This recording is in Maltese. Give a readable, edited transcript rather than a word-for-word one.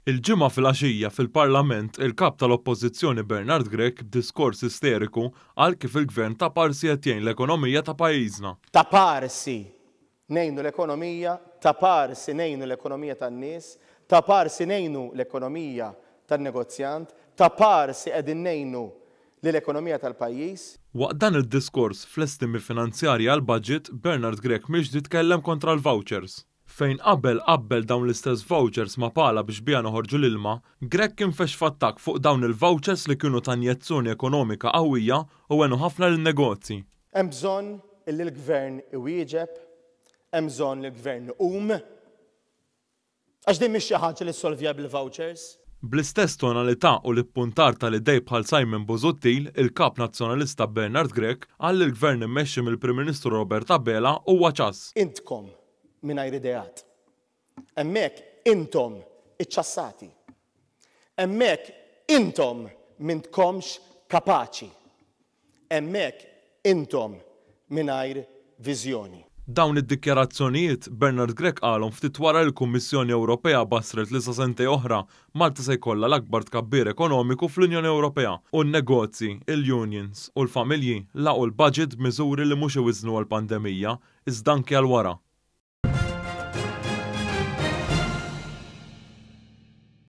Il-ġimgħa fil-għaxija fil-Parlament il-kap tal-Oppożizzjoni Bernard Grech b'diskors isteriku qal kif il-Gvern ta' parsi qed jgħin l-ekonomija ta' pajjiżna. Ta' parsi ngħinu l-ekonomija, ta' parsi ngħinu l-ekonomija tan-nies, ta' parsi ngħinu l-ekonomija tan-negozjant, ta' parsi qegħdin ngħinu l-ekonomija tal-pajjiż. Waqt dan id-diskors fl-estimi finanzjarji għall-budget, Bernard Grech mhix jitkellem kontra l-vouchers. Fejn qabel dawn l-istess vouchers ma' pala biex bija noħorġu l-ilma, Grech kien fex fattak fuq dawn il-vouchers li kienu ta' injezzjoni ekonomika qawwija u għenu ħafna lin-negozji. Hemm bżonn li l-Gvern iwieġeb, hemm bżonn li l-Gvern iqum, għax din mhix xi ħaġa li ssolvja bil-vouchers. Bl-istess tonalità u l-ippuntar tal-idej bħal Simon Busuttil, il-kap nazzjonalista Bernard Grech qal li l-Gvern immexxi mill-Prim Ministru Robert Abela huwa ċass. Intkom mingħajr ideat. Hemmhekk intom iċċassati. Hemmhekk intom m'intkomx kapaċi. Hemmhekk intom mingħajr viżjoni. Dawn id-dikjarazzjonijiet Bernard Grech qalhom ftit wara l-Kummissjoni Ewropea bassret li sa sentej oħra Malta se jkollha l-akbar tkabbir ekonomiku fl-Unjoni Ewropea u n-negozji, il-unions u l-familji laqgħu l-budget b'miżuri li mhux iwiżnu għall-pandemija iżda anke għal wara.